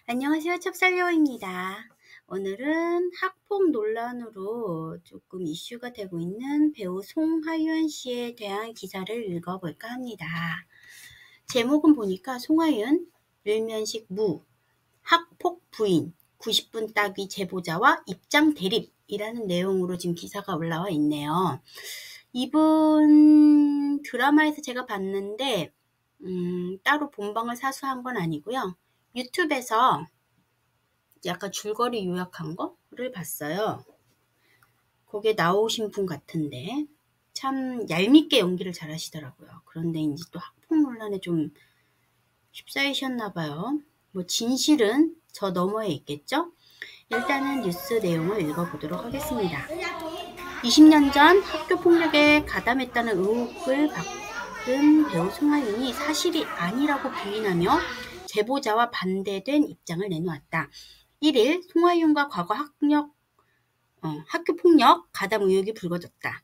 안녕하세요. 첩살여입니다. 오늘은 학폭 논란으로 조금 이슈가 되고 있는 배우 송하윤 씨에 대한 기사를 읽어볼까 합니다. 제목은 보니까 송하윤, 일면식 무, 학폭 부인, 90분 따귀 제보자와 입장 대립이라는 내용으로 지금 기사가 올라와 있네요. 이분 드라마에서 제가 봤는데 따로 본방을 사수한 건 아니고요. 유튜브에서 약간 줄거리 요약한 거를 봤어요. 거기에 나오신 분 같은데 참 얄밉게 연기를 잘 하시더라고요. 그런데 이제 또 학폭 논란에 좀 휩싸이셨나 봐요. 뭐 진실은 저 너머에 있겠죠? 일단은 뉴스 내용을 읽어보도록 하겠습니다. 20년 전 학교 폭력에 가담했다는 의혹을 받은 배우 송하윤이 사실이 아니라고 부인하며 제보자와 반대된 입장을 내놓았다. 1일 송하윤과 과거 학교 폭력 가담 의혹이 불거졌다.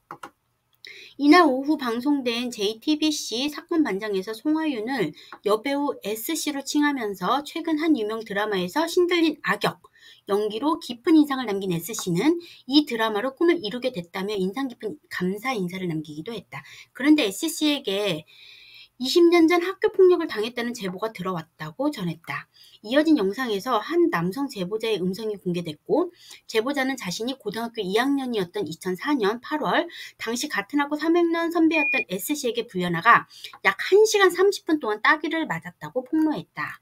이날 오후 방송된 JTBC 사건 반장에서 송하윤을 여배우 S씨로 칭하면서 최근 한 유명 드라마에서 신들린 악역 연기로 깊은 인상을 남긴 S씨는 이 드라마로 꿈을 이루게 됐다며 인상 깊은 감사 인사를 남기기도 했다. 그런데 S씨에게 20년 전 학교 폭력을 당했다는 제보가 들어왔다고 전했다. 이어진 영상에서 한 남성 제보자의 음성이 공개됐고 제보자는 자신이 고등학교 2학년이었던 2004년 8월 당시 같은 학교 3학년 선배였던 S씨에게 불려나가 약 1시간 30분 동안 따귀를 맞았다고 폭로했다.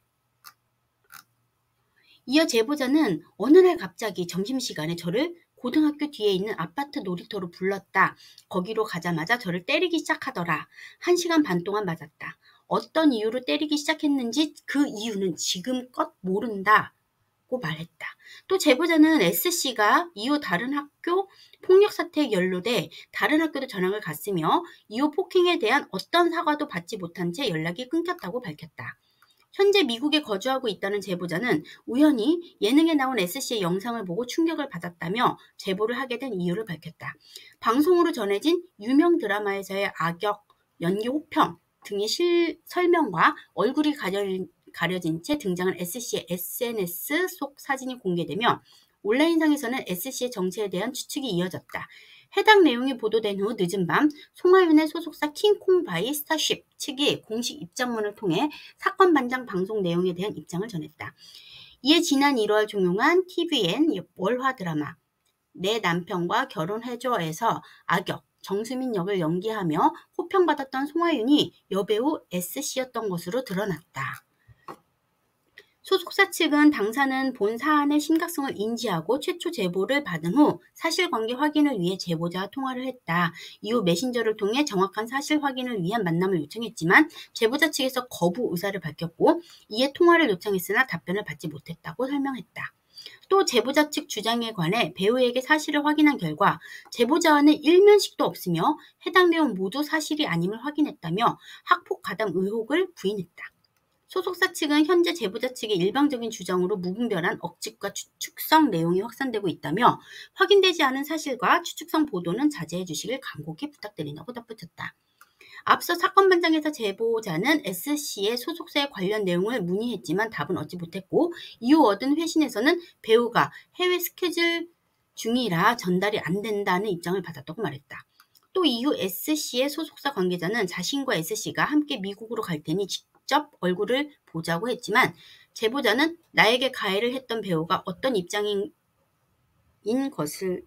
이어 제보자는 어느 날 갑자기 점심시간에 저를 고등학교 뒤에 있는 아파트 놀이터로 불렀다. 거기로 가자마자 저를 때리기 시작하더라. 1시간 반 동안 맞았다. 어떤 이유로 때리기 시작했는지 그 이유는 지금껏 모른다고 말했다. 또 제보자는 S씨가 이후 다른 학교 폭력 사태에 연루돼 다른 학교도 전학을 갔으며 이후 폭행에 대한 어떤 사과도 받지 못한 채 연락이 끊겼다고 밝혔다. 현재 미국에 거주하고 있다는 제보자는 우연히 예능에 나온 S씨의 영상을 보고 충격을 받았다며 제보를 하게 된 이유를 밝혔다. 방송으로 전해진 유명 드라마에서의 악역, 연기 혹평 등의 설명과 얼굴이 가려진 채 등장한 S씨의 SNS 속 사진이 공개되며 온라인상에서는 S씨의 정체에 대한 추측이 이어졌다. 해당 내용이 보도된 후 늦은 밤 송하윤의 소속사 킹콩바이 스타쉽 측이 공식 입장문을 통해 사건 반장 방송 내용에 대한 입장을 전했다. 이에 지난 1월 종영한 TVN 월화 드라마 내 남편과 결혼해줘에서 악역 정수민 역을 연기하며 호평받았던 송하윤이 여배우 S씨였던 것으로 드러났다. 소속사 측은 당사는 본 사안의 심각성을 인지하고 최초 제보를 받은 후 사실관계 확인을 위해 제보자와 통화를 했다. 이후 메신저를 통해 정확한 사실 확인을 위한 만남을 요청했지만 제보자 측에서 거부 의사를 밝혔고 이에 통화를 요청했으나 답변을 받지 못했다고 설명했다. 또 제보자 측 주장에 관해 배우에게 사실을 확인한 결과 제보자와는 일면식도 없으며 해당 내용 모두 사실이 아님을 확인했다며 학폭 가담 의혹을 부인했다. 소속사 측은 현재 제보자 측의 일방적인 주장으로 무분별한 억측과 추측성 내용이 확산되고 있다며 확인되지 않은 사실과 추측성 보도는 자제해 주시길 간곡히 부탁드린다고 덧붙였다. 앞서 사건 반장에서 제보자는 S씨의 소속사에 관련 내용을 문의했지만 답은 얻지 못했고 이후 얻은 회신에서는 배우가 해외 스케줄 중이라 전달이 안 된다는 입장을 받았다고 말했다. 또 이후 S씨의 소속사 관계자는 자신과 S씨가 함께 미국으로 갈 테니 직접 얼굴을 보자고 했지만 제보자는 나에게 가해를 했던 배우가 어떤 입장인 것을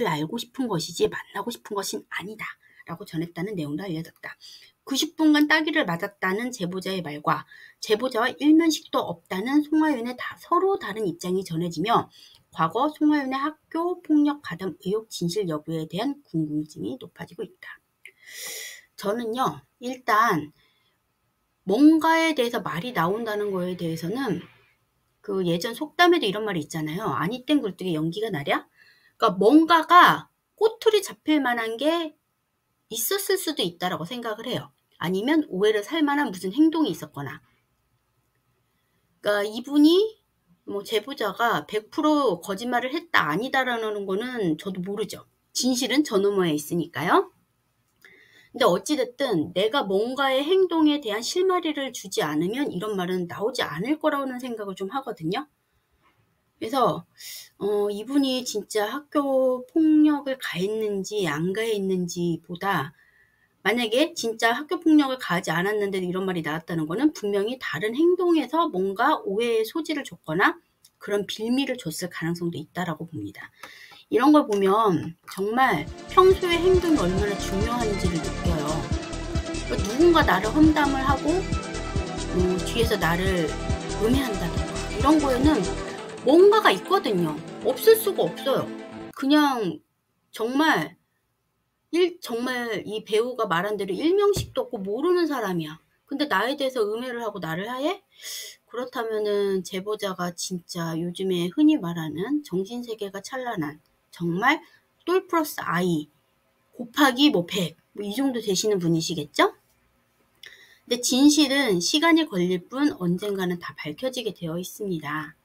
알고 싶은 것이지 만나고 싶은 것은 아니다 라고 전했다는 내용도 알려졌다. 90분간 따귀를 맞았다는 제보자의 말과 제보자와 일면식도 없다는 송하윤의 서로 다른 입장이 전해지며 과거 송하윤의 학교 폭력 가담 의혹 진실 여부에 대한 궁금증이 높아지고 있다. 저는요, 일단 뭔가에 대해서 말이 나온다는 거에 대해서는 그 예전 속담에도 이런 말이 있잖아요. 아니 땐 굴뚝에 연기가 나랴? 그러니까 뭔가가 꼬투리 잡힐 만한 게 있었을 수도 있다라고 생각을 해요. 아니면 오해를 살 만한 무슨 행동이 있었거나. 그러니까 이분이 제보자가 100% 거짓말을 했다 아니다라는 거는 저도 모르죠. 진실은 저 너머에 있으니까요. 근데 어찌됐든 내가 뭔가의 행동에 대한 실마리를 주지 않으면 이런 말은 나오지 않을 거라는 생각을 좀 하거든요. 그래서 이분이 진짜 학교 폭력을 가했는지 안 가했는지 보다, 만약에 진짜 학교 폭력을 가하지 않았는데도 이런 말이 나왔다는 거는 분명히 다른 행동에서 뭔가 오해의 소지를 줬거나 그런 빌미를 줬을 가능성도 있다라고 봅니다. 이런 걸 보면 정말 평소의 행동이 얼마나 중요한지를 느껴요. 그러니까 누군가 나를 험담을 하고 뒤에서 나를 음해한다던가 이런 거에는 뭔가가 있거든요. 없을 수가 없어요. 그냥 정말 정말 이 배우가 말한 대로 일명식도 없고 모르는 사람이야. 근데 나에 대해서 음해를 하고 나를 하해? 그렇다면은 제보자가 진짜 요즘에 흔히 말하는 정신세계가 찬란한 정말 똘 플러스 아이 곱하기 뭐 100, 이 정도 되시는 분이시겠죠? 근데 진실은 시간이 걸릴 뿐 언젠가는 다 밝혀지게 되어 있습니다.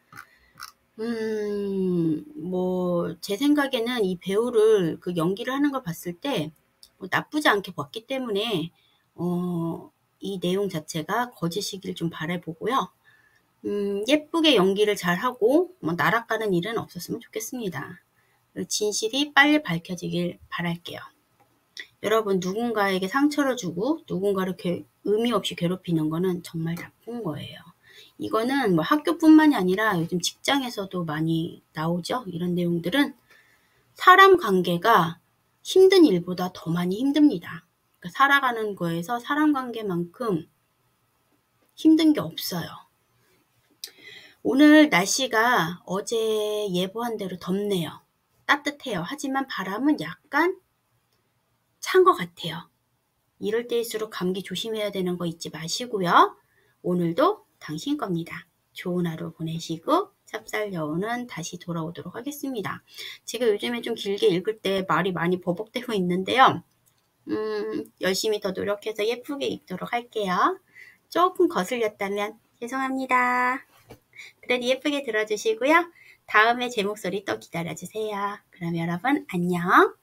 제 생각에는 이 배우를 그 연기를 하는 걸 봤을 때 나쁘지 않게 봤기 때문에 이 내용 자체가 거짓이길 좀 바라보고요. 예쁘게 연기를 잘하고 날아가는 일은 없었으면 좋겠습니다. 진실이 빨리 밝혀지길 바랄게요. 여러분, 누군가에게 상처를 주고 누군가를 의미 없이 괴롭히는 거는 정말 나쁜 거예요. 이거는 뭐 학교뿐만이 아니라 요즘 직장에서도 많이 나오죠. 이런 내용들은 사람 관계가 힘든 일보다 더 많이 힘듭니다. 그러니까 살아가는 거에서 사람 관계만큼 힘든 게 없어요. 오늘 날씨가 어제 예보한 대로 덥네요. 따뜻해요. 하지만 바람은 약간 찬 것 같아요. 이럴 때일수록 감기 조심해야 되는 거 잊지 마시고요. 오늘도 당신 겁니다. 좋은 하루 보내시고 찹쌀여우는 다시 돌아오도록 하겠습니다. 제가 요즘에 좀 길게 읽을 때 말이 많이 버벅대고 있는데요. 열심히 더 노력해서 예쁘게 읽도록 할게요. 조금 거슬렸다면 죄송합니다. 그래도 예쁘게 들어주시고요. 다음에 제 목소리 또 기다려주세요. 그럼 여러분 안녕.